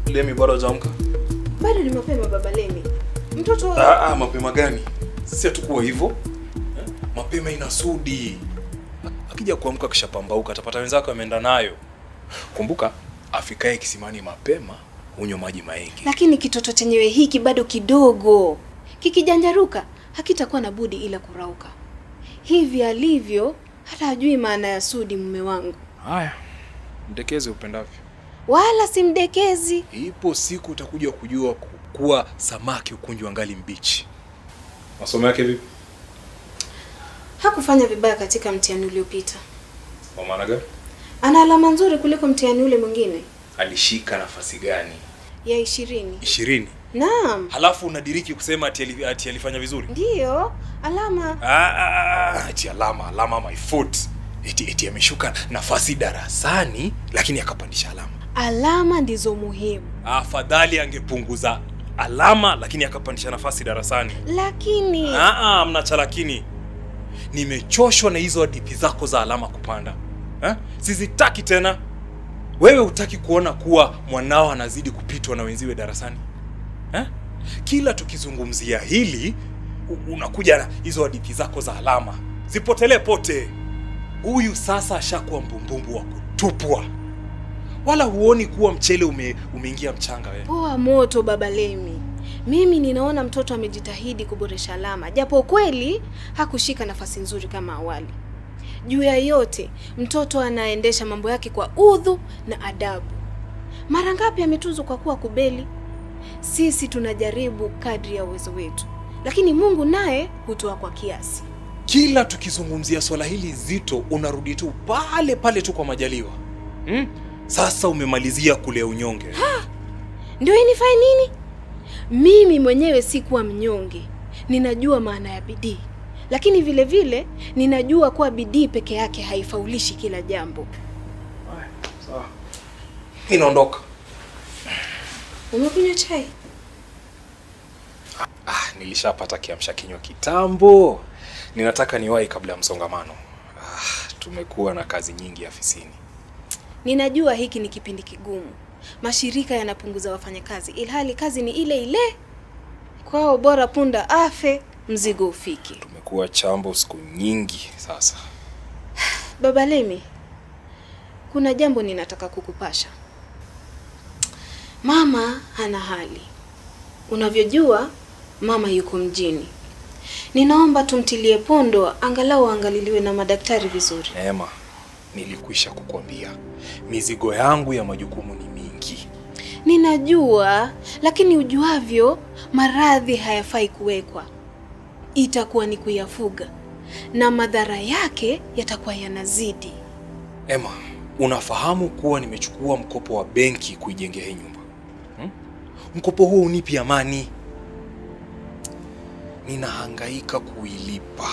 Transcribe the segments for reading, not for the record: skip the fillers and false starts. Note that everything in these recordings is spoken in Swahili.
Lemi bado hajaamka? Bado ni mapema baba Lemi. Mtoto mapema gani? Sisi hatukuwa hivyo. Mapema inasudi. Akija kuamka kishapambauka atapata wenzake wameenda nayo. Kumbuka afikae kisimani mapema unywe maji mengi. Lakini kitoto chenyewe hiki bado kidogo. Kikijanjaruka hakitakuwa na budi ila kurauka. Hivi alivyo hata hajui maana ya sudi mume wangu. Haya. Mdekeze upendavyo. Wala simdekezi. Ipo siku utakuja kujua kuwa samaki ukunjwa ngali mbichi. Masomo yake vipi? Hakufanya vibaya katika mtihani uliopita. Kwa maana gani? Ana alama nzuri kuliko mtihani ule mwingine. Alishika nafasi gani? Ya 20. 20? Naam. Halafu unadiriki kusema ati alifanya vizuri? Ndiyo, alama. Ati alama my foot. Eti ameshuka nafasi darasani lakini akapandisha alama. Alama ndizo muhimu. Afadhali angepunguza alama lakini akapandisha nafasi darasani. Lakini mnacha lakini. Nimechoshwa na hizo hadithi zako za alama kupanda. Sizitaki tena. Wewe hutaki kuona kuwa mwanao anazidi kupitwa na wenziwe darasani? Kila tukizungumzia hili unakuja na hizo hadithi zako za alama. Zipotelee pote. Huyu sasa ashakuwa mbumbumbu wa kutupwa. Wala huoni kuwa mchele umeingia mchanga wewe. Poa moto baba Lemi. Mimi ninaona mtoto amejitahidi kuboresha alama. Japo kweli hakushika nafasi nzuri kama awali. Juu ya yote, mtoto anaendesha mambo yake kwa udhu na adabu. Mara ngapi ametuzwa kwa kuwa kubeli? Sisi tunajaribu kadri ya uwezo wetu. Lakini Mungu naye hutoa kwa kiasi. Kila tukizungumzia swala hili zito unarudi tu pale pale tu kwa majaliwa. Sasa umemalizia kule unyonge. Ndio inifai nini? Mimi mwenyewe si kuwa mnyonge. Ninajua maana ya bidii. Lakini vile vile ninajua kuwa bidii peke yake haifaulishi kila jambo. Sawa. Mimi naondoka. Umekunywa chai? Nilishapata kiamsha kinywa kitambo. Ninataka niwahi kabla ya msongamano. Tumekuwa na kazi nyingi afisini. Ninajua hiki ni kipindi kigumu. Mashirika yanapunguza wafanyakazi ilhali kazi ni ile ile. Kwao bora punda afe mzigo ufiki. Tumekuwa chambo siku nyingi sasa. Baba Lemi, kuna jambo ninataka kukupasha. Mama hana hali. Unavyojua mama yuko mjini. Ninaomba tumtilie pondo angalau angaliliwe na madaktari vizuri. Neema, nilikwisha kukwambia. Mizigo yangu ya majukumu ni mingi. Ninajua, lakini ujuavyo maradhi hayafai kuwekwa. Itakuwa ni kuyafuga na madhara yake yatakuwa yanazidi. Emma, unafahamu kuwa nimechukua mkopo wa benki kuijengea hii nyumba. Mkopo huo unipi amani. Ninahangaika kuilipa.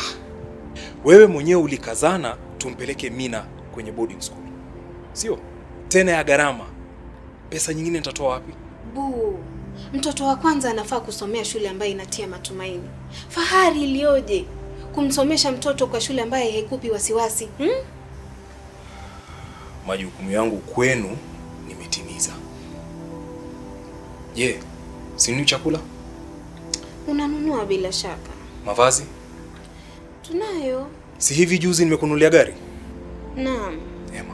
Wewe mwenyewe ulikazana tumpeleke Mina kwenye boarding school. Sio? Tena ya gharama. Pesa nyingine nitatoa wapi? Mtoto wa kwanza anafaa kusomea shule ambayo inatia matumaini. Fahari ilioje kumsomesha mtoto kwa shule ambayo haikupi wasiwasi. Majukumu yangu kwenu nimetimiza. Je, sinu chakula? Unanunua bila shaka. Mavazi? Tunayo. Si hivi juzi nimekununulia gari? Naam. Emma,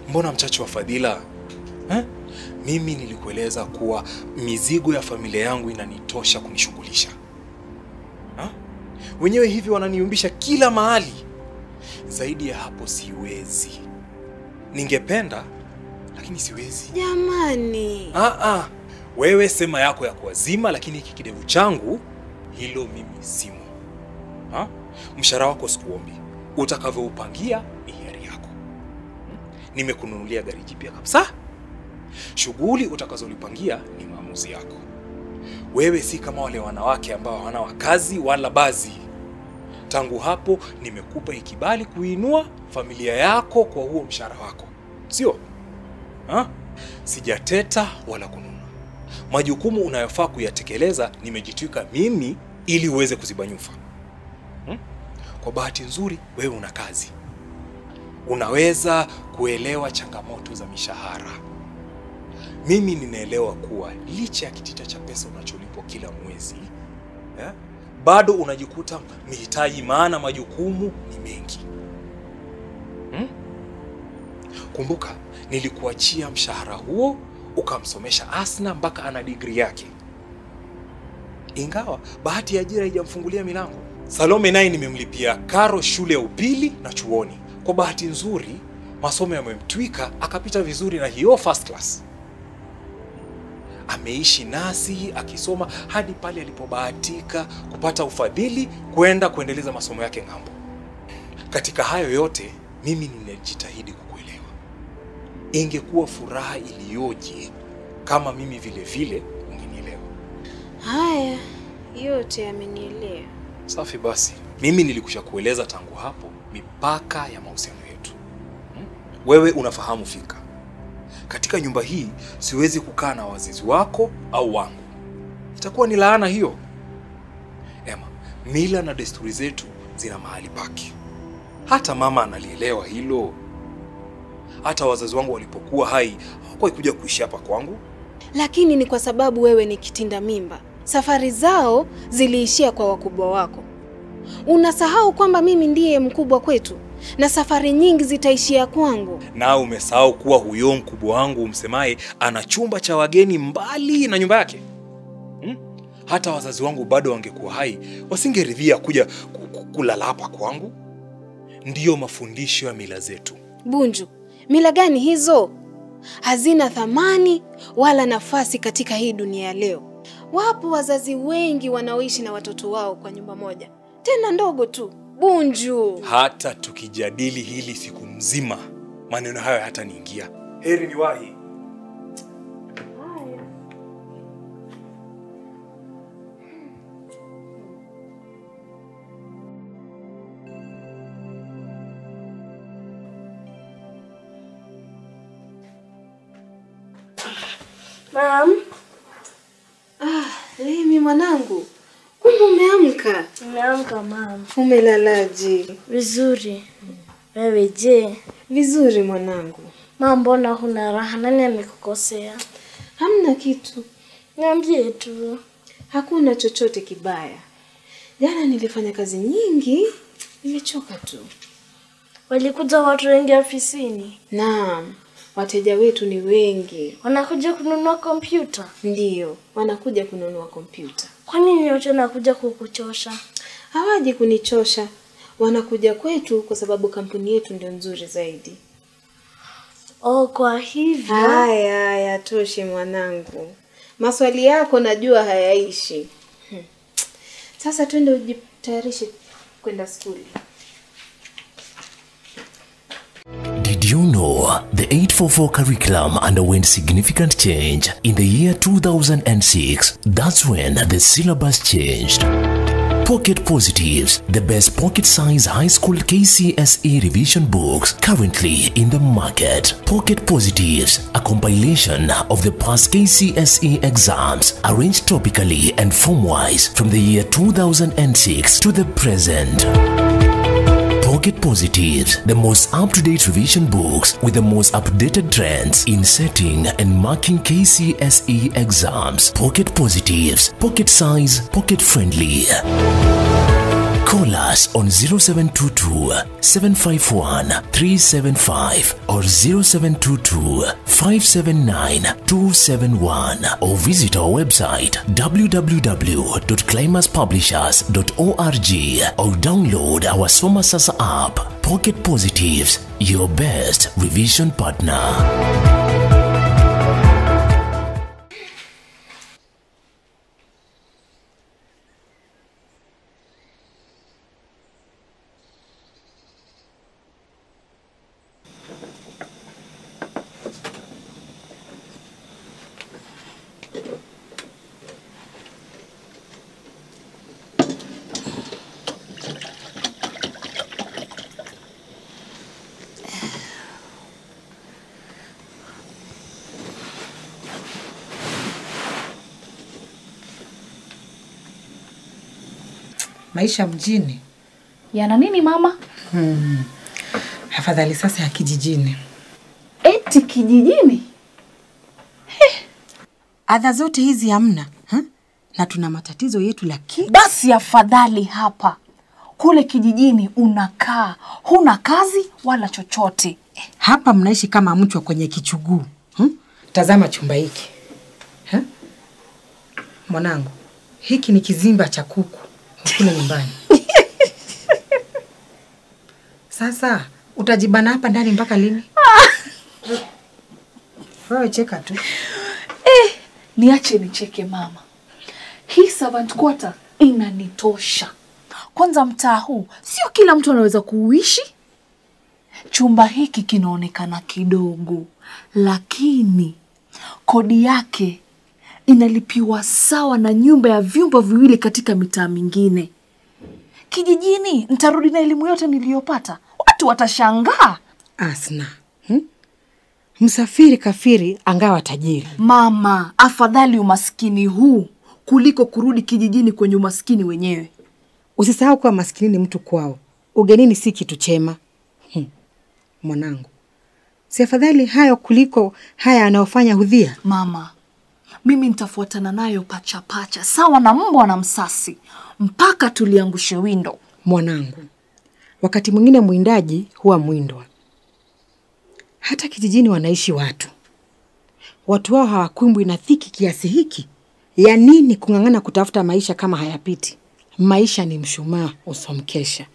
mbona mchache wa fadhila? Mimi nilikueleza kuwa mizigo ya familia yangu inanitosha kunishughulisha. Wenyewe hivi wananiumbisha kila mahali. Zaidi ya hapo siwezi. Ningependa lakini siwezi. Jamani. Wewe sema yako ya kuwazima lakini hiki kidevu changu hilo mimi simo. Mshahara wako sikuombi. Utakavyoupangia ni hiari yako. Nimekununulia gari jipya kabisa. Shughuli utakazolipangia ni maamuzi yako. Wewe si kama wale wanawake ambao hawana wakazi wala bazi. Tangu hapo nimekupa ikibali kuinua familia yako kwa huo mshahara wako. Sio? Sijateta wala kununa. Majukumu unayofaa kuyatekeleza nimejitwika mimi ili uweze kuzibanyufa. Kwa bahati nzuri wewe una kazi. Unaweza kuelewa changamoto za mishahara. mimi ninaelewa kuwa licha ya kitita cha pesa unacholipwa kila mwezi, bado unajikuta mhitaji, maana majukumu ni mengi. Kumbuka, nilikuachia mshahara huo ukamsomesha Asna mpaka ana degree yake. Ingawa bahati ya ajira haijamfungulia milango. Salome naye nimemlipia karo shule ya upili na chuoni. Kwa bahati nzuri, masomo yamemtwika akapita vizuri na hiyo first class. Ameishi nasi akisoma hadi pale alipobahatika kupata ufadhili kwenda kuendeleza masomo yake ng'ambo. Katika hayo yote, mimi ninajitahidi kukuelewa. Ingekuwa furaha iliyoje kama mimi vile vile ungenielewa. Haya, yote amenielewa. Safi basi. Mimi nilikusha kueleza tangu hapo mipaka ya mahusiano yetu. Wewe unafahamu fika, katika nyumba hii siwezi kukaa na wazazi wako au wangu. Itakuwa ni laana hiyo. Emma, mila na desturi zetu zina mahali pake. Hata mama analielewa hilo. Hata wazazi wangu walipokuwa hai hawakuwahi kuja kuishi hapa kwangu. Lakini ni kwa sababu wewe ni kitinda mimba. Safari zao ziliishia kwa wakubwa wako. Unasahau kwamba mimi ndiye mkubwa kwetu na safari nyingi zitaishia kwangu. Na umesahau kuwa huyo mkubwa wangu umsemaye ana chumba cha wageni mbali na nyumba yake. Hata wazazi wangu bado wangekuwa hai, wasingeridhia kuja kulala hapa kwangu. Ndiyo mafundisho ya mila zetu. Bunju, mila gani hizo? Hazina thamani wala nafasi katika hii dunia leo. Wapo wazazi wengi wanaoishi na watoto wao kwa nyumba moja, tena ndogo tu. Bunju, hata tukijadili hili siku mzima, maneno hayo hata niingia. Heri niwahi. Mam. Lemi mwanangu, kumbe umeamka? Nimeamka mam. Umelalaje? Vizuri. Wewe je? Vizuri mwanangu. Mam, mbona huna raha? Nani amekukosea? Hamna kitu. Niambie tu. Hakuna chochote kibaya. Jana nilifanya kazi nyingi, nimechoka tu. Walikuja watu wengi ofisini? Naam, wateja wetu ni wengi. Wanakuja kununua kompyuta? Ndiyo, wanakuja kununua kompyuta. Kwa nini wote wanakuja kukuchosha? Hawaji kunichosha. Wanakuja kwetu kwa sababu kampuni yetu ndio nzuri zaidi. Oh, kwa hivyo. Haya, toshe mwanangu. Maswali yako najua hayaishi. Sasa twende ujitayarishe kwenda shule. Did you know the 844 curriculum underwent significant change in the year 2006? That's when the syllabus changed. Pocket Positives, the best pocket-size high school KCSE revision books currently in the market. Pocket Positives, a compilation of the past KCSE exams arranged topically and form-wise from the year 2006 to the present. Pocket Positives, the most up-to-date revision books with the most updated trends in setting and marking KCSE exams. Pocket Positives, pocket size, pocket friendly. Call us on 0722 751 375 or 0722 579 271 or visit our website www.climaxpublishers.org or download our Soma Sasa app. Pocket Positives, your best revision partner. Maisha mjini yana nini mama? Afadhali sasa ya kijijini. Eti kijijini? Adha zote hizi hamna, na tuna matatizo yetu lakini. Basi afadhali hapa. Kule kijijini unakaa, huna kazi wala chochote. Hapa mnaishi kama mchwa kwenye kichuguu. Tazama chumba hiki. Mwanangu, hiki ni kizimba cha kuku kule nyumbani. Sasa utajibana hapa ndani mpaka lini? Wewe cheka tu. Niache nicheke mama. Hii servant quarter inanitosha. Kwanza mtaa huu sio kila mtu anaweza kuishi. Chumba hiki kinaonekana kidogo, lakini kodi yake inalipiwa sawa na nyumba ya vyumba viwili katika mitaa mingine. Kijijini nitarudi na elimu yote niliyopata. Watu watashangaa. Asna. Msafiri kafiri angawa tajiri. Mama, afadhali umaskini huu kuliko kurudi kijijini kwenye umaskini wenyewe. Usisahau kuwa maskini ni mtu kwao. Ugenini si kitu chema. Mwanangu, si afadhali hayo kuliko haya anayofanya Hudhia? Mama, mimi nitafuatana nayo pacha pacha, sawa na mbwa na msasi, mpaka tuliangushe windo. Mwanangu, wakati mwingine mwindaji huwa mwindwa. Hata kijijini wanaishi watu. Watu wao hawakumbwi na dhiki kiasi hiki. Ya nini kung'ang'ana kutafuta maisha kama hayapiti? Maisha ni mshumaa usomkesha.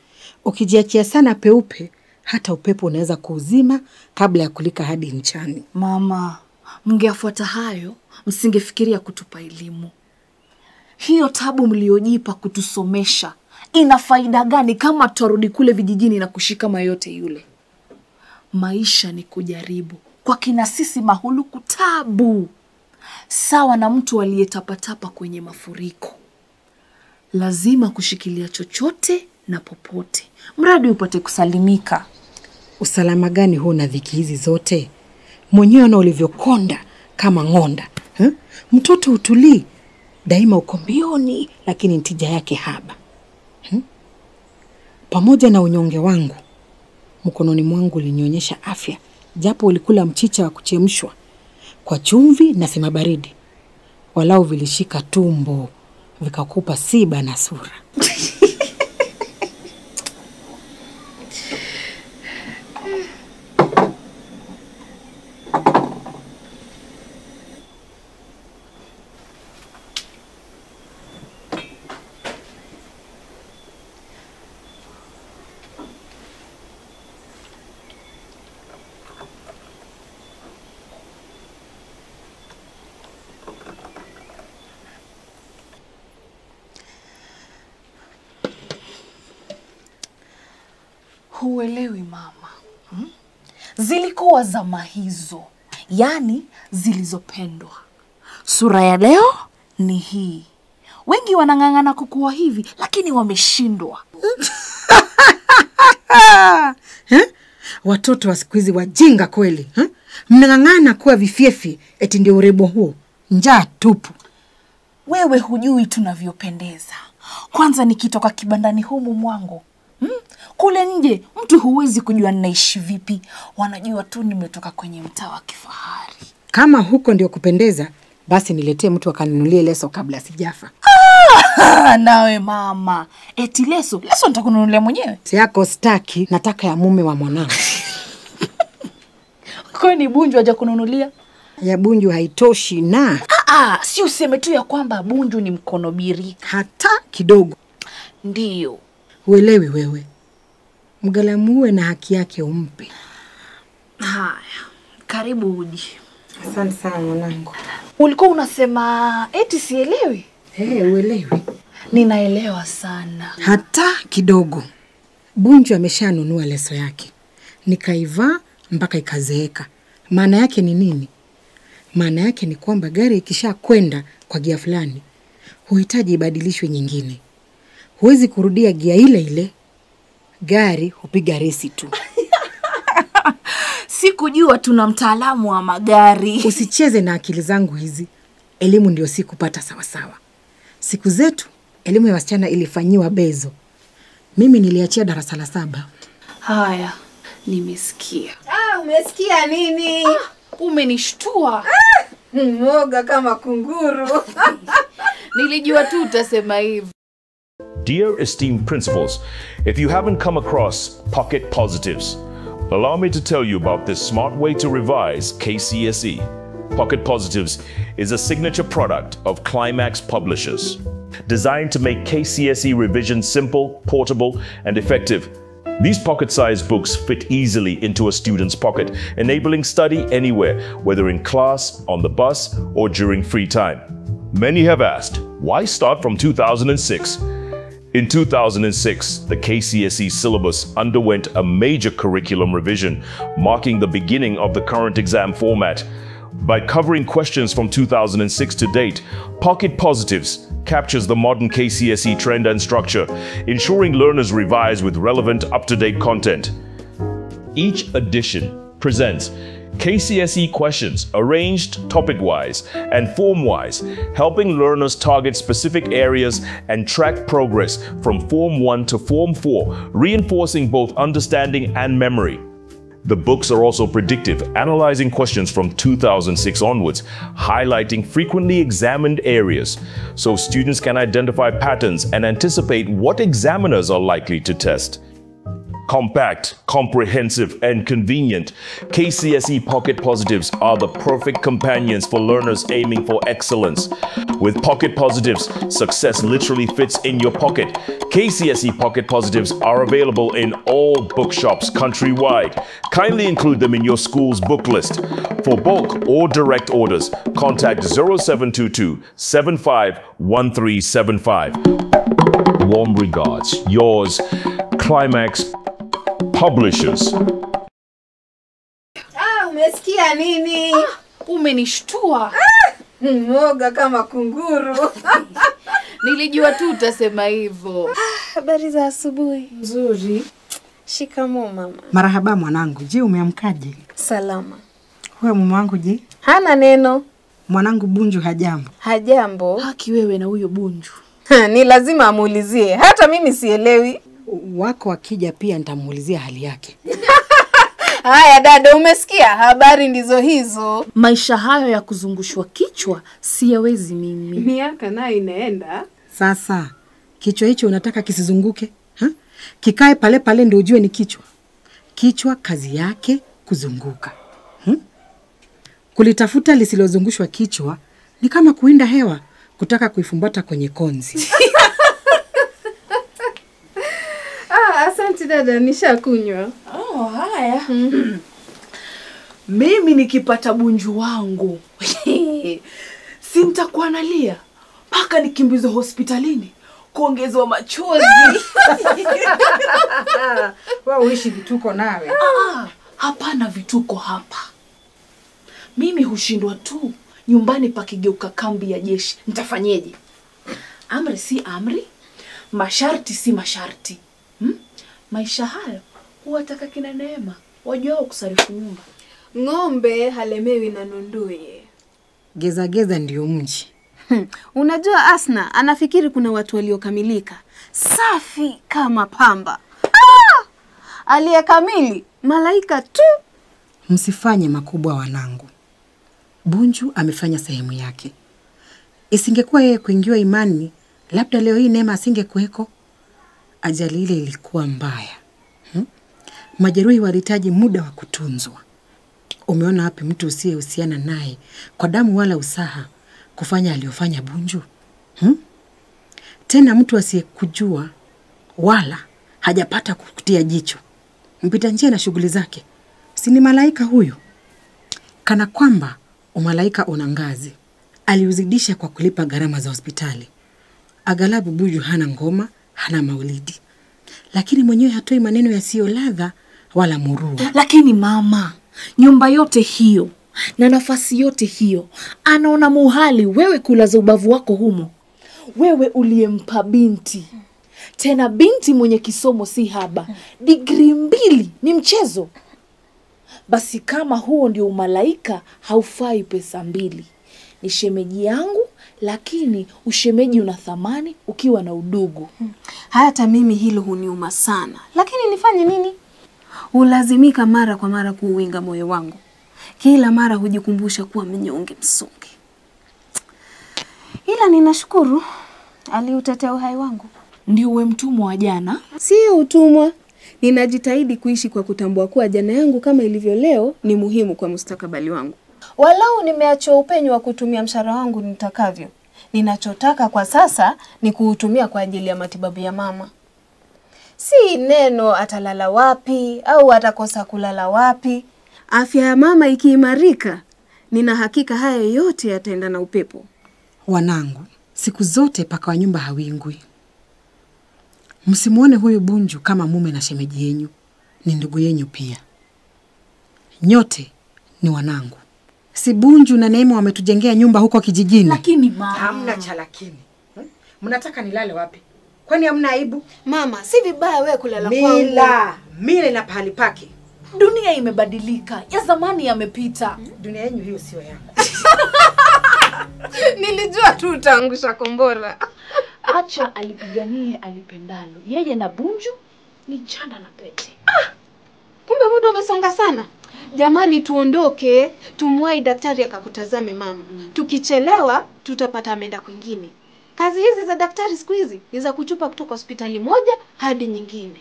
Ukijiachia sana peupe, hata upepo unaweza kuuzima kabla ya kulika hadi nchani. Mama, mngeafuata hayo, msingefikiria kutupa elimu. Hiyo tabu mliojipa kutusomesha, ina faida gani kama tutarudi kule vijijini na kushika mayote yule? Maisha ni kujaribu. Kwa kina sisi mahuluku tabu. Sawa na mtu aliyetapatapa kwenye mafuriko. Lazima kushikilia chochote na popote, mradi upate kusalimika. Usalama gani huu na dhiki hizi zote? Mwenyewe na ulivyokonda kama ng'onda. Mtoto utulii, daima uko mbioni, lakini ntija yake haba. Pamoja na unyonge wangu, mkononi mwangu ulinionyesha afya, japo ulikula mchicha wa kuchemshwa kwa chumvi na sima baridi. Walau vilishika tumbo, vikakupa siba na sura. Huelewi mama. Zilikuwa zama hizo, yani zilizopendwa. Sura ya leo ni hii. Wengi wanang'ang'ana kukua hivi, lakini wameshindwa. Watoto wa siku hizi wajinga kweli. Mnang'ang'ana kuwa vifyefi, eti ndio urembo huo. Njaa tupu. Wewe hujui tunavyopendeza. Kwanza nikitoka kibandani humu mwangu, kule nje mtu huwezi kujua ninaishi vipi. Wanajua tu nimetoka kwenye mtaa wa kifahari. Kama huko ndio kupendeza, basi niletee mtu akaninulie leso kabla sijafa. Nawe mama, eti leso nitakununulia mwenyewe. Si yako staki, nataka ya mume wa mwanangu. Kwani Bunju haja kununulia? Ya Bunju haitoshi na. Si useme tu ya kwamba Bunju ni mkono biri. Hata kidogo. Ndiyo. Uelewi wewe. Mgalamuwe na haki yake umpe. Haya, karibu uji. Asante sana mwanangu. Ulikuwa unasema eti sielewi? Uelewi. Ninaelewa sana. Hata kidogo. Bunju ameshanunua leso yake. Nikaivaa mpaka ikazeeka. Maana yake ni nini? Maana yake ni kwamba gari ikisha kwenda kwa gia fulani, huhitaji ibadilishwe nyingine. Huwezi kurudia gia ile ile. Gari hupiga resi tu. Sikujua tuna mtaalamu wa magari. Usicheze na akili zangu hizi. Elimu ndio sikupata sawa sawa. Siku zetu elimu ya wasichana ilifanyiwa bezo. Mimi niliachia darasa la 7. Haya, nimesikia. Umesikia nini? Umenishtua. Mwoga kama kunguru. Nilijua tu utasema hivyo. Dear esteemed principals, if you haven't come across Pocket Positives, allow me to tell you about this smart way to revise KCSE. Pocket Positives is a signature product of Climax Publishers, designed to make KCSE revision simple, portable, and effective. These pocket-sized books fit easily into a student's pocket, enabling study anywhere, whether in class, on the bus, or during free time. Many have asked, why start from 2006? In 2006, the KCSE syllabus underwent a major curriculum revision, marking the beginning of the current exam format. By covering questions from 2006 to date, Pocket Positives captures the modern KCSE trend and structure, ensuring learners revise with relevant, up-to-date content. Each edition presents KCSE questions arranged topic-wise and form-wise, helping learners target specific areas and track progress from Form 1 to Form 4, reinforcing both understanding and memory. The books are also predictive, analyzing questions from 2006 onwards, highlighting frequently examined areas, so students can identify patterns and anticipate what examiners are likely to test. Compact, comprehensive, and convenient, KCSE Pocket Positives are the perfect companions for learners aiming for excellence. With Pocket Positives, success literally fits in your pocket. KCSE Pocket Positives are available in all bookshops countrywide. Kindly include them in your school's book list. For bulk or direct orders, contact 0722 751375. Warm regards, yours, Climax Publishers. Umesikia nini? Umenishtua. Mwoga kama kunguru. Nilijua tu utasema hivyo. Habari za asubuhi. Nzuri. Shikamoo mama. Marahaba mwanangu. Je, umeamkaje? Salama. Huyo mume wangu je? Hana neno. Mwanangu Bunju hajambo. Hajambo. Haki wewe na huyo Bunju. Ni lazima amuulizie. Hata mimi sielewi. Wako akija pia nitamuulizia hali yake. Haya dada, umesikia? Habari ndizo hizo. Maisha hayo ya kuzungushwa kichwa siyawezi mimi. Miaka nayo inaenda. Sasa kichwa hicho unataka kisizunguke? Ha? Kikae pale pale ndio ujue ni kichwa. Kichwa kazi yake kuzunguka. Kulitafuta lisilozungushwa kichwa ni kama kuinda hewa kutaka kuifumbata kwenye konzi. Asante dada, nishakunywa. Haya. Mimi nikipata Bunju wangu si nitakuwa nalia mpaka nikimbizwe hospitalini kuongezwa machozi. Wewe uishi vituko nawe. Hapana vituko hapa. Mimi hushindwa tu nyumbani pakigeuka kambi ya jeshi. Nitafanyeje? Amri si amri, masharti si masharti. Maisha hayo huwataka kina Neema, wajua kusarifu nyumba. Ng'ombe halemewi na nunduye. Geza geza ndio mji. Unajua Asna anafikiri kuna watu waliokamilika, safi kama pamba. Aliyekamili malaika tu. Msifanye makubwa wanangu. Bunju amefanya sehemu yake. Isingekuwa yeye kuingiwa imani, labda leo hii Neema asingekuweko. Ajali ile ilikuwa mbaya. Majeruhi walihitaji muda wa kutunzwa. Umeona wapi mtu usiyehusiana naye kwa damu wala usaha kufanya aliyofanya Bunju? Tena mtu asiyekujua wala hajapata kukutia jicho. Mpita njia na shughuli zake. Si ni malaika huyo? Kana kwamba umalaika una ngazi. Aliuzidisha kwa kulipa gharama za hospitali. Aghalabu Bunju hana ngoma, hana maulidi. Lakini mwenyewe hatoi maneno yasiyo ladha wala murua. Lakini mama, nyumba yote hiyo na nafasi yote hiyo, anaona muhali wewe kulaza ubavu wako humo. Wewe uliyempa binti. Tena binti mwenye kisomo si haba. Degree 2 ni mchezo. Basi kama huo ndio umalaika, haufai pesa 2. Ni shemeji yangu, lakini ushemeji una thamani ukiwa na udugu. Hata mimi hilo huniuma sana. Lakini nifanye nini? Ulazimika mara kwa mara kuuinga moyo wangu. Kila mara hujikumbusha kuwa mnyonge msonge. ila ninashukuru aliutetea uhai wangu. Ndio uwe mtumwa wa jana? Sio utumwa. Ninajitahidi kuishi kwa kutambua kuwa jana yangu kama ilivyo leo ni muhimu kwa mustakabali wangu. Walau nimeachwa upenyo wa kutumia mshahara wangu nitakavyo. Ninachotaka kwa sasa ni kuutumia kwa ajili ya matibabu ya mama. Si neno atalala wapi au atakosa kulala wapi. Afya ya mama ikiimarika, nina hakika haya yote yataenda na upepo. Wanangu, siku zote paka wa nyumba hawingwi. Msimuone huyu Bunju kama mume na shemeji yenyu. Ni ndugu yenyu pia. Nyote ni wanangu. Si Bunju na Neema wametujengea nyumba huko kijijini? Lakini mama, hamna cha lakini. Mnataka nilale wapi? Kwani hamna aibu? Mama, si vibaya wewe kulala kwangu. Mila na pahali pake. Dunia imebadilika. Ya zamani yamepita. Dunia yenu hiyo sio yangu. Nilijua tu utaangusha kombora. Acha alipiganie alipendalo. Yeye na Bunju ni chanda na pete. Kumbe muda umesonga sana. Jamani, tuondoke, tumwai daktari akakutazame mama. Tukichelewa tutapata ameenda kwingine. Kazi hizi za daktari siku hizi ni za kuchupa kutoka hospitali moja hadi nyingine.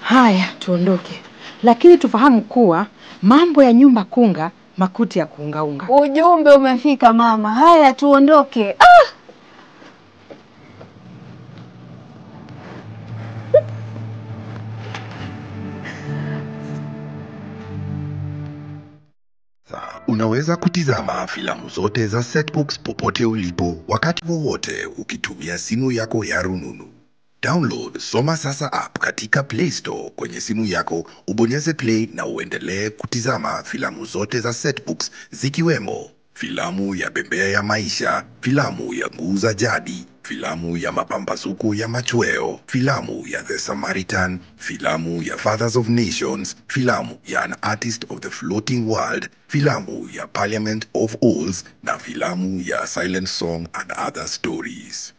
Haya, tuondoke. Lakini tufahamu kuwa mambo ya nyumba kunga, makuti ya kuungaunga. Ujumbe umefika mama. Haya, tuondoke. Unaweza kutizama filamu zote za Setbooks popote ulipo wakati wowote ukitumia simu yako ya rununu. Download Soma Sasa app katika Play Store kwenye simu yako, ubonyeze play na uendelee kutizama filamu zote za Setbooks zikiwemo filamu ya Bembea ya Maisha, filamu ya Nguu za Jadi, filamu ya Mapambazuko ya Machweo, filamu ya The Samaritan, filamu ya Fathers of Nations, filamu ya An Artist of the Floating World, filamu ya Parliament of Owls na filamu ya Silent Song and Other Stories.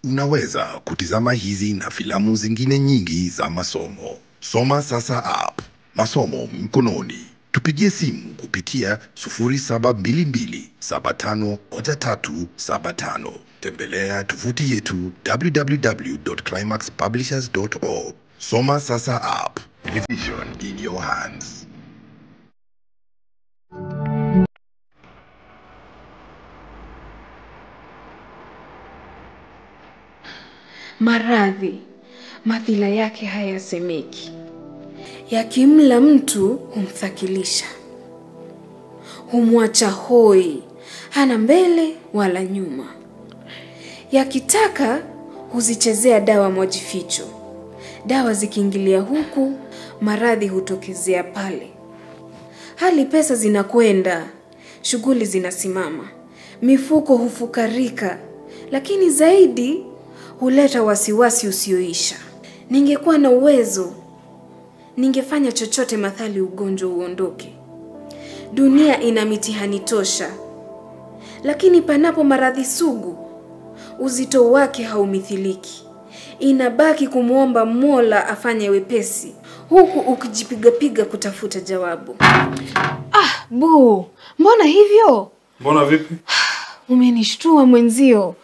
Unaweza kutizama hizi na filamu zingine nyingi za masomo. Soma Sasa app. Masomo mkononi. Tupigie simu kupitia 0722751375. Tembelea tovuti yetu www.climaxpublishers.org. Soma Sasa app. Television in your hands. Maradhi, madhila yake hayasemeki. Yakimla mtu humthakilisha, humwacha hoi, hana mbele wala nyuma. Yakitaka huzichezea dawa mwajificho. Dawa zikiingilia huku, maradhi hutokezea pale. Hali pesa zinakwenda, shughuli zinasimama, mifuko hufukarika, lakini zaidi huleta wasiwasi usioisha. Ningekuwa na uwezo, ningefanya chochote mathali ugonjwa uondoke. Dunia ina mitihani tosha, lakini panapo maradhi sugu, uzito wake haumithiliki. Inabaki kumuomba Mola afanye wepesi, huku ukijipiga kutafuta jawabu. Bu, mbona hivyo? Mbona vipi? Umenishtua mwenzio.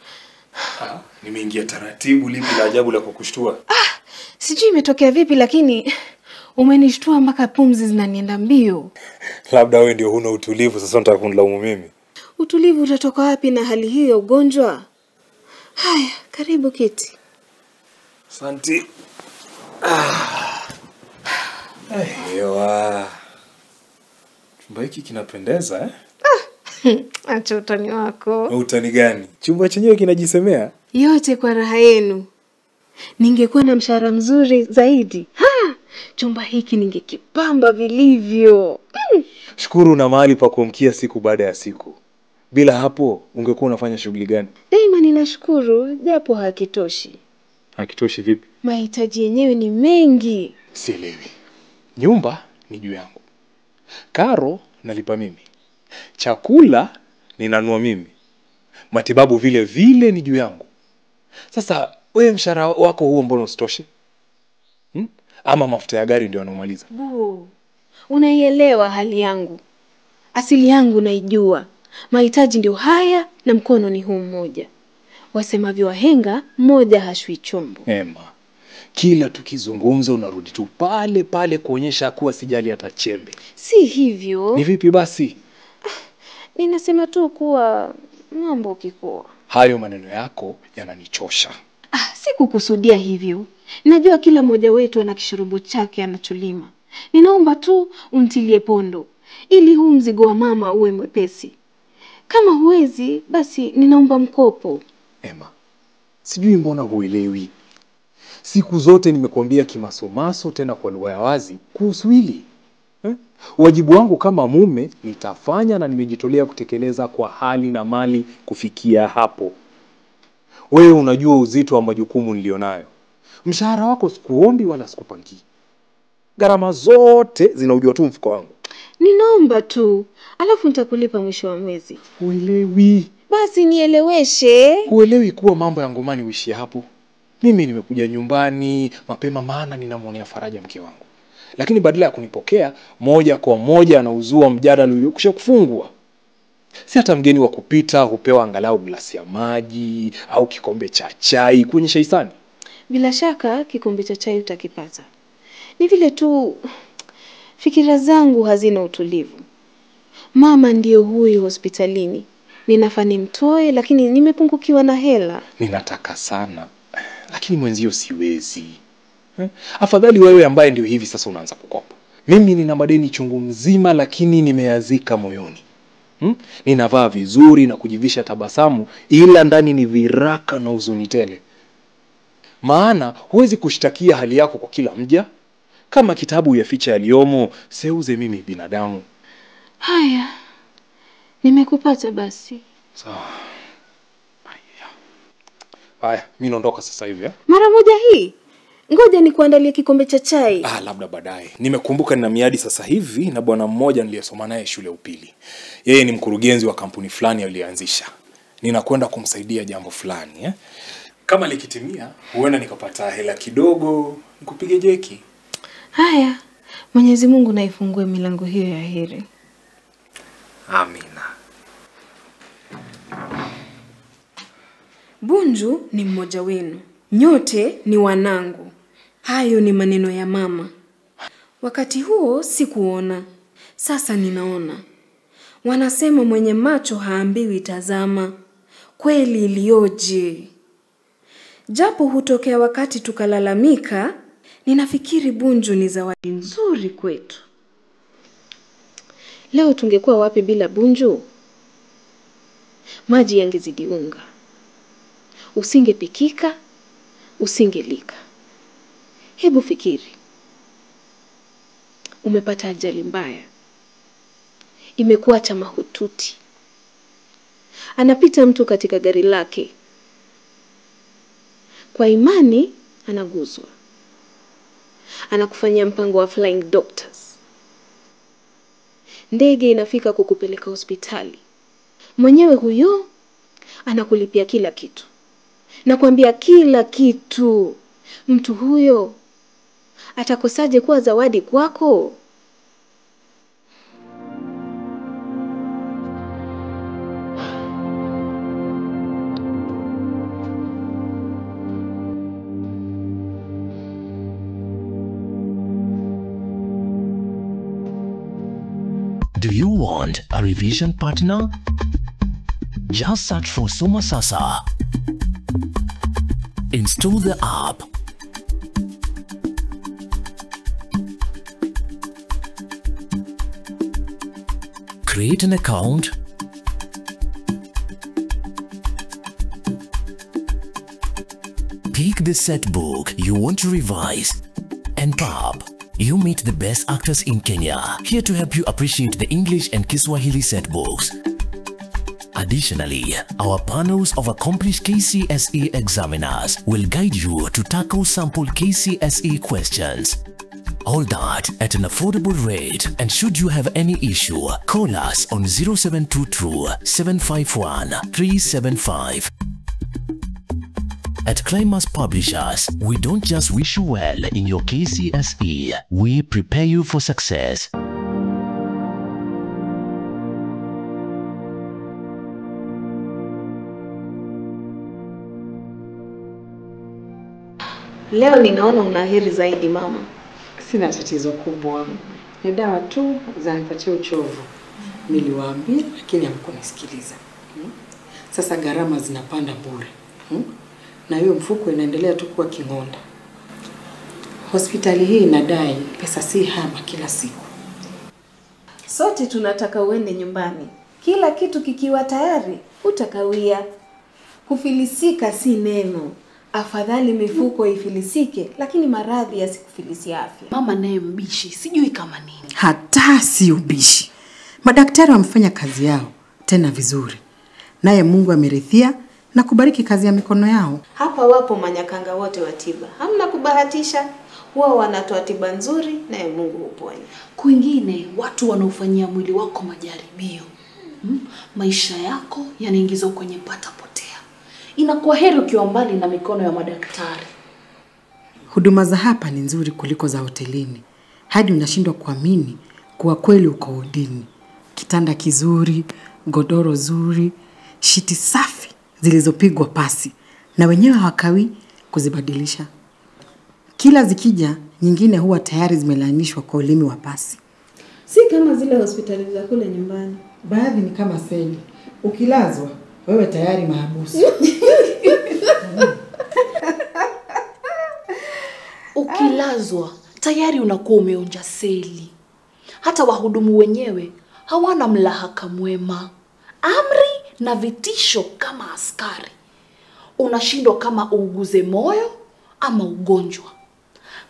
Nimeingia taratibu, lipi la ajabu la kukushtua? Sijui imetokea vipi, lakini umenishtua mpaka pumzi zinanienda mbio. Labda wewe ndio huna utulivu, sasa unataka kunilaumu mimi. Utulivu utatoka wapi na hali hiyo ya ugonjwa? Haya, karibu kiti. Asante. Ewa. Chumba hiki kinapendeza eh? Acha utani wako. Utani gani? Chumba chenyewe kinajisemea. Yote kwa raha yenu. Ningekuwa na mshahara mzuri zaidi, chumba hiki ningekipamba vilivyo. Shukuru una mahali pa kuamkia siku baada ya siku. Bila hapo ungekuwa unafanya shughuli gani? Daima ninashukuru, japo hakitoshi. Hakitoshi vipi? Mahitaji yenyewe ni mengi. Sielewi. Nyumba ni juu yangu. Karo nalipa mimi. Chakula ninanunua mimi. Matibabu vile vile ni juu yangu. Sasa wewe mshahara wako huo mbona usitoshe? Ama mafuta ya gari ndio yanamaliza? Bu, unaielewa hali yangu. Asili yangu naijua. Mahitaji ndio haya na mkono ni huu mmoja. Wasemavyo wahenga, mmoja hashwi chombo. Ema, kila tukizungumza unarudi tu pale pale kuonyesha kuwa sijali hata chembe. Si hivyo. Ni vipi basi? Ninasema tu kuwa mambo kikoa. Hayo maneno yako yananichosha. Sikukusudia hivyo. Najua kila mmoja wetu ana kishurubu chake anacholima. Ninaomba tu untilie pondo ili huu mzigo wa mama uwe mwepesi. Kama huwezi, basi ninaomba mkopo. Ema, sijui mbona huelewi. Siku zote nimekuambia kimasomaso tena kwa lugha ya wazi kuhusu hili. Wajibu wangu kama mume nitafanya na nimejitolea kutekeleza kwa hali na mali kufikia hapo. Wewe unajua uzito wa majukumu nilionayo. Mshahara wako sikuombi wala sikupangii. Gharama zote zinaujua tu mfuko wangu. Ninaomba tu, alafu nitakulipa mwisho wa mwezi. Huelewi. Basi nieleweshe. Huelewi kuwa mambo ya ngomani uishie hapo. Mimi nimekuja nyumbani mapema maana ninamwonea faraja mke wangu. Lakini badala ya kunipokea moja kwa moja anauzua mjadala uliokwisha kufungwa. Si hata mgeni wa kupita hupewa angalau glasi ya maji au kikombe cha chai kuonyesha hisani. Bila shaka kikombe cha chai utakipata. Ni vile tu fikira zangu hazina utulivu. Mama ndio huyu hospitalini. Ninafaa nimtoe lakini nimepungukiwa na hela. Ninataka sana lakini mwenzio siwezi. Afadhali wewe ambaye ndio hivi sasa unaanza kukopa. Mimi nina madeni chungu mzima lakini nimeyazika moyoni. Ninavaa vizuri na kujivisha tabasamu ila ndani ni viraka na huzuni tele. Maana huwezi kushtakia hali yako kwa kila mja. Kama kitabu yaficha yaliomo, seuze mimi binadamu. Haya, nimekupata basi. Sawa. Haya, mimi naondoka sasa hivi. Mara moja hii? Ngoja nikuandalie kikombe cha chai. Labda baadaye. Nimekumbuka nina miadi sasa hivi na bwana mmoja niliyesoma naye shule upili. Yeye ni mkurugenzi wa kampuni fulani aliyoanzisha. Ninakwenda kumsaidia jambo fulani, Kama likitimia, huenda nikapata hela kidogo, nikupige jeki. Haya, Mwenyezi Mungu na ifungue milango hiyo ya heri. Amina. Bunju ni mmoja wenu. Nyote ni wanangu. Hayo ni maneno ya mama. Wakati huo sikuona. Sasa ninaona. Wanasema mwenye macho haambiwi tazama. Kweli ilioje. Japo hutokea wakati tukalalamika, ninafikiri Bunju ni zawadi nzuri kwetu. Leo tungekuwa wapi bila Bunju? Maji yangezidi unga. Usingepikika, usingelika. Hebu fikiri. Umepata ajali mbaya. Imekuacha mahututi. Anapita mtu katika gari lake. Kwa imani anaguzwa. Anakufanyia mpango wa flying doctors. Ndege inafika kukupeleka hospitali. Mwenyewe huyo anakulipia kila kitu. Nakwambia kila kitu. Mtu huyo atakosaje kuwa zawadi kwako? Do you want a revision partner? Just search for Soma Sasa. Install the app. Create an account. Pick the set book you want to revise and pop. You meet the best actors in Kenya, here to help you appreciate the English and Kiswahili set books. Additionally, our panels of accomplished KCSE examiners will guide you to tackle sample KCSE questions. All that at an affordable rate, and should you have any issue, call us on 0722 751 375. At Climax Publishers, we don't just wish you well in your KCSE, we prepare you for success. Leo ninaona unaheri zaidi mama. Sina tatizo kubwa. Ni dawa tu zanipatia uchovu. Niliwaambia lakini hamkunisikiliza. Sasa gharama zinapanda bure. Na hiyo mfuko inaendelea tu kuwa king'onda. Hospitali hii inadai pesa si haba kila siku. Sote tunataka uende nyumbani. Kila kitu kikiwa tayari, utakawia. Kufilisika si neno. Afadhali mifuko ifilisike, lakini maradhi yasikufilisi afya. Mama naye mbishi, sijui kama nini. Hata si ubishi. Madaktari wamefanya kazi yao tena vizuri. Naye Mungu amerithia na kubariki kazi ya mikono yao. Hapa wapo manyakanga wote wa tiba. Hamna kubahatisha. Huwa wanatoa tiba nzuri naye Mungu huponya. Kwingine watu wanaofanyia mwili wako majaribio. Maisha yako yanaingizwa kwenye pata potea. Inakuwa heri ukiwa mbali na mikono ya madaktari. Huduma za hapa ni nzuri kuliko za hotelini. Hadi unashindwa kuamini kuwa kweli uko wodini. Kitanda kizuri, godoro zuri, shiti safi zilizopigwa pasi na wenyewe hawakawi kuzibadilisha. Kila zikija nyingine huwa tayari zimelainishwa kwa ulimi wa pasi. Si kama zile hospitali za kule nyumbani. Baadhi ni kama seli. Ukilazwa wewe tayari mahabusu. Ukilazwa tayari unakuwa umeonja seli. Hata wahudumu wenyewe hawana mlahaka mwema. Amri na vitisho kama askari. Unashindwa kama uuguze moyo ama ugonjwa.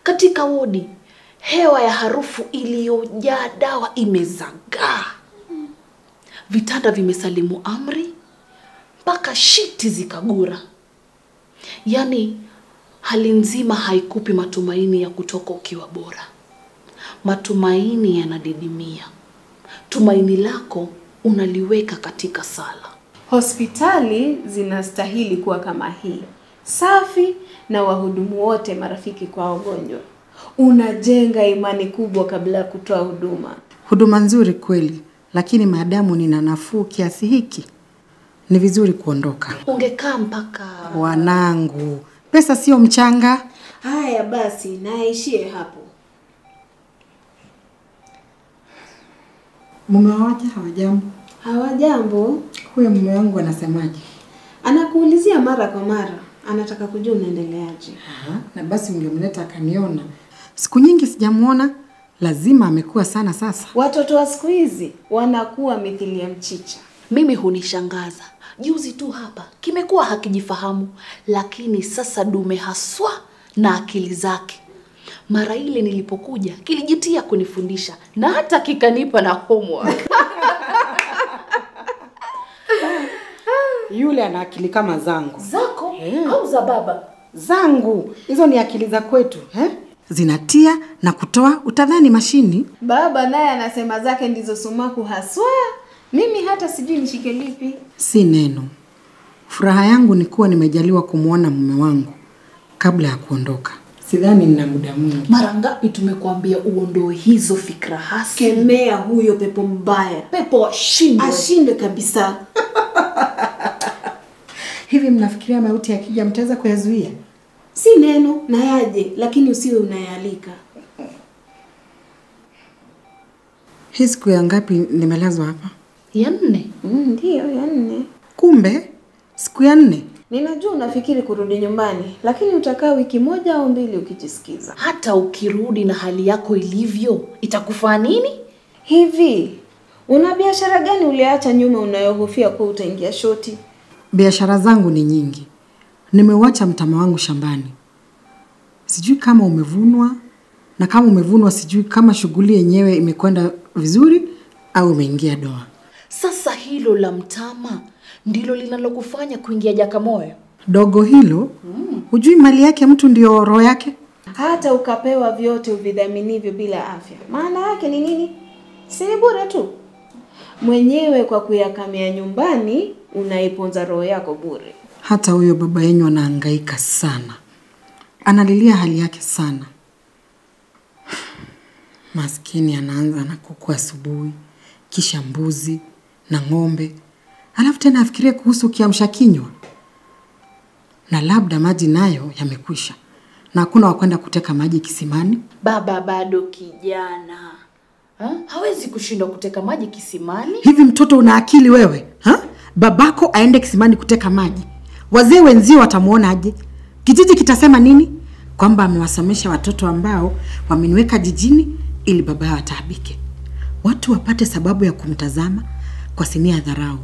Katika wodi, hewa ya harufu iliyojaa dawa imezagaa. Vitanda vimesalimu amri, mpaka shiti zikagura. Yaani, hali nzima haikupi matumaini ya kutoka ukiwa bora. Matumaini yanadidimia. Tumaini lako unaliweka katika sala. Hospitali zinastahili kuwa kama hii. Safi na wahudumu wote marafiki kwa wagonjwa. Unajenga imani kubwa kabla ya kutoa huduma. Huduma nzuri kweli, lakini maadamu nina nafuu kiasi hiki, ni vizuri kuondoka. Ungekaa mpaka... Wanangu, pesa sio mchanga. Haya basi, naishie hapo. Mume waje hawajambo? Hawajambo. Huyo mume wangu anasemaje? Anakuulizia mara kwa mara. Anataka kujua unaendeleaje. Na basi ungemleta akaniona. Siku nyingi sijamuona, lazima amekuwa sana sasa. Watoto wa siku hizi wanakuwa mithili ya mchicha. Mimi hunishangaza. Juzi tu hapa kimekuwa hakijifahamu, lakini sasa dume haswa na akili zake. Mara ile nilipokuja kilijitia kunifundisha na hata kikanipa na homework. Yule ana akili kama zangu. Zako au za baba? Zangu. Hizo ni akili za kwetu, Zinatia na kutoa, utadhani mashini. Baba naye anasema zake ndizo sumaku haswa. Mimi hata sijui nishike lipi. Si neno. Furaha yangu ni kuwa nimejaliwa kumuona mume wangu kabla ya kuondoka. Sidhani nina muda mwingi. Mara ngapi tumekuambia uondoe hizo fikra hasi? Kemea huyo pepo mbaya. Pepo ashindwe. Ashindwe kabisa. Hivi mnafikiria mauti yakija mtaweza kuyazuia? Si neno na yaje, lakini usiwe unayalika. Hii siku ya ngapi nimelazwa hapa? Ya 4. Ndio, ya 4. Kumbe siku ya 4. Ninajua unafikiri kurudi nyumbani, lakini utakaa wiki 1 au 2 ukijisikiza. Hata ukirudi na hali yako ilivyo, itakufaa nini? Hivi, una biashara gani uliacha nyuma unayohofia kuwa utaingia shoti? Biashara zangu ni nyingi. Nimeuacha mtama wangu shambani. Sijui kama umevunwa, na kama umevunwa sijui kama shughuli yenyewe imekwenda vizuri au imeingia doa. Sasa hilo la mtama ndilo linalokufanya kuingia Jakamoyo? Dogo hilo, hujui mali yake mtu ndio roho yake? Hata ukapewa vyote uvidhaminivyo bila afya. Maana yake ni nini? Si bure tu. Mwenyewe kwa kuyakamia nyumbani unaiponza roho yako bure. Hata huyo baba yenu anahangaika sana. Analilia hali yake sana. Maskini anaanza na kuku asubuhi, kisha mbuzi na ng'ombe. Alafu tena afikirie kuhusu kiamsha kinywa. Na labda maji nayo yamekwisha. na hakuna wakwenda kuteka maji kisimani. Baba bado kijana. Hawezi kushindwa kuteka maji kisimani. Hivi mtoto una akili wewe? Babako aende kisimani kuteka maji. Wazee wenzio watamuona aje? Kijiji kitasema nini? Kwamba amewasomesha watoto ambao wameniweka jijini ili baba yao ataabike. Watu wapate sababu ya kumtazama kwa sinia ya dharau.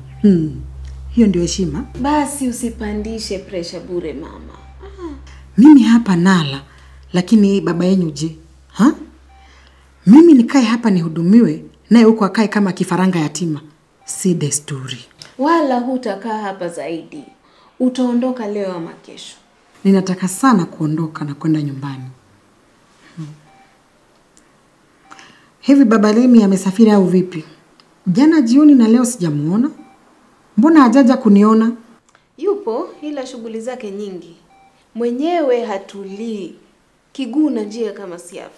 Hiyo ndio heshima? Basi usipandishe pressure bure mama. Mimi hapa nala, lakini baba yenu je? Mimi nikae hapa nihudumiwe, naye huko akae kama kifaranga yatima. Si desturi. Wala hutakaa hapa zaidi. Utaondoka leo ama kesho. Ninataka sana kuondoka na kwenda nyumbani. Hivi baba Lemi amesafiri au vipi? Jana jioni na leo sijamuona. Mbona hajaja kuniona? Yupo, ila shughuli zake nyingi. Mwenyewe hatulii. Kiguu na njia kama siafu.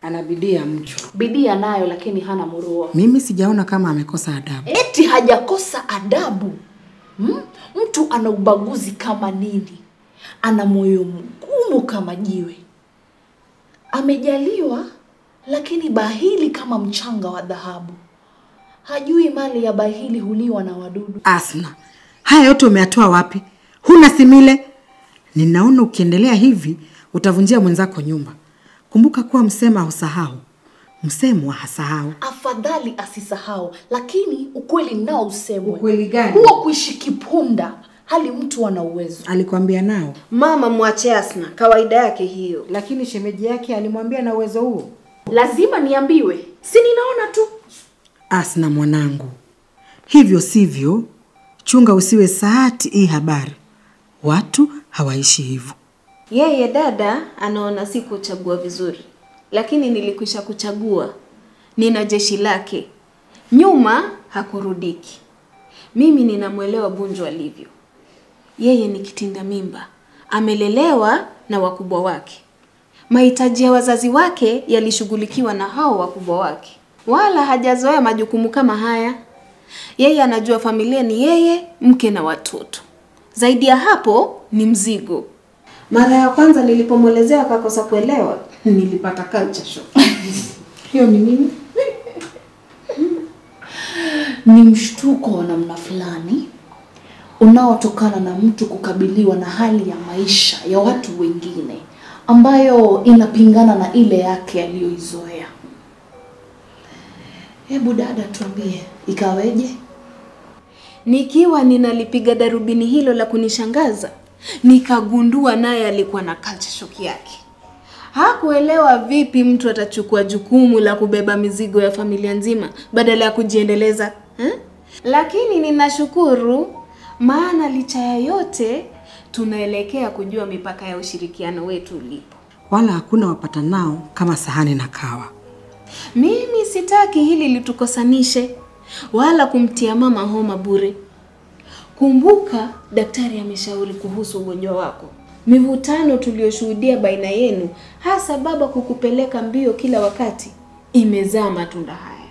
Ana bidii ya mtu. Bidii anayo lakini hana murua. Mimi sijaona kama amekosa adabu. Eti hajakosa adabu. Mtu ana ubaguzi kama nini? Ana moyo mgumu kama jiwe. Amejaliwa lakini bahili kama mchanga wa dhahabu. Hajui mali ya bahili huliwa na wadudu. Asna, haya yote umeyatoa wapi? Huna simile? Ninaona ukiendelea hivi utavunjia mwenzako nyumba. Kumbuka kuwa msema husahau, msemwa hasahau. Afadhali asisahau, lakini ukweli nao usemwe. Ukweli gani? Huo kuishi kipunda hali mtu ana uwezo. Alikwambia nao? Mama muache Asna, kawaida yake hiyo. Lakini shemeji yake alimwambia na uwezo huo. Lazima niambiwe, si ninaona tu. Asna mwanangu, hivyo sivyo, chunga usiwe saati hii habari. Watu hawaishi hivyo. Yeye dada anaona si kuchagua vizuri. Lakini nilikwisha kuchagua. Nina jeshi lake. Nyuma hakurudiki. Mimi ninamuelewa Bunju alivyo. Yeye ni kitinda mimba. Amelelewa na wakubwa wake. Mahitaji ya wazazi wake yalishughulikiwa na hao wakubwa wake. Wala hajazoea majukumu kama haya. Yeye anajua familia ni yeye, mke na watoto. Zaidi ya hapo ni mzigo. Mara ya kwanza nilipomwelezea akakosa kuelewa, nilipata culture shock. Hiyo ni nini? Ni mshtuko wa namna fulani unaotokana na mtu kukabiliwa na hali ya maisha ya watu wengine ambayo inapingana na ile yake aliyoizoea. Hebu dada tuambie, ikaweje? Nikiwa ninalipiga darubini hilo la kunishangaza, nikagundua naye alikuwa na culture shock yake. Hakuelewa vipi mtu atachukua jukumu la kubeba mizigo ya familia nzima badala ya kujiendeleza. Lakini ninashukuru, maana licha ya yote tunaelekea kujua mipaka ya ushirikiano wetu ulipo. Wala hakuna wapatanao kama sahani na kawa. Mimi sitaki hili litukosanishe wala kumtia mama homa bure. Kumbuka daktari ameshauri kuhusu ugonjwa wako. Mivutano tuliyoshuhudia baina yenu, hasa baba kukupeleka mbio kila wakati, imezaa matunda haya.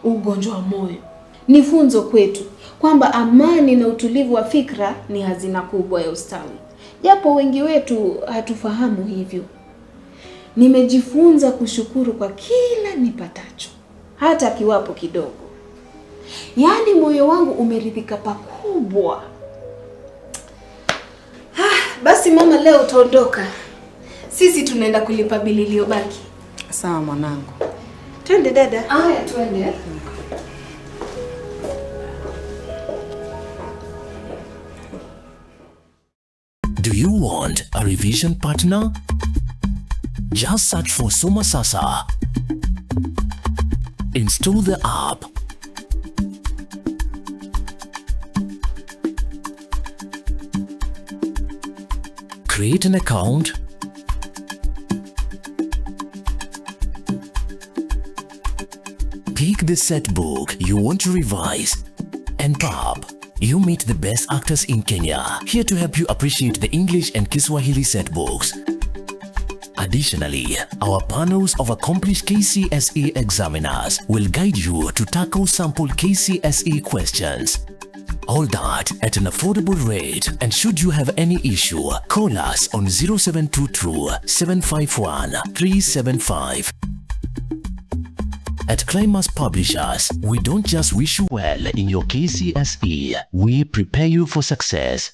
Ugonjwa wa moyo ni funzo kwetu kwamba amani na utulivu wa fikra ni hazina kubwa ya ustawi. Japo wengi wetu hatufahamu hivyo. Nimejifunza kushukuru kwa kila nipatacho, hata kiwapo kidogo. Yaani moyo wangu umeridhika pakubwa. Basi mama, leo utaondoka. Sisi tunaenda kulipa bili iliyobaki. Sawa mwanangu. Twende dada. Aya, twende. Do you want a revision partner? Just search for Soma Sasa. Install the app. Create an account. Pick the set book you want to revise and pop. You meet the best actors in Kenya, here to help you appreciate the English and Kiswahili set books. Additionally, our panels of accomplished KCSE examiners will guide you to tackle sample KCSE questions. All that at an affordable rate. And should you have any issue, call us on 0722 751 375. At Climax Publishers, we don't just wish you well in your KCSE, we prepare you for success.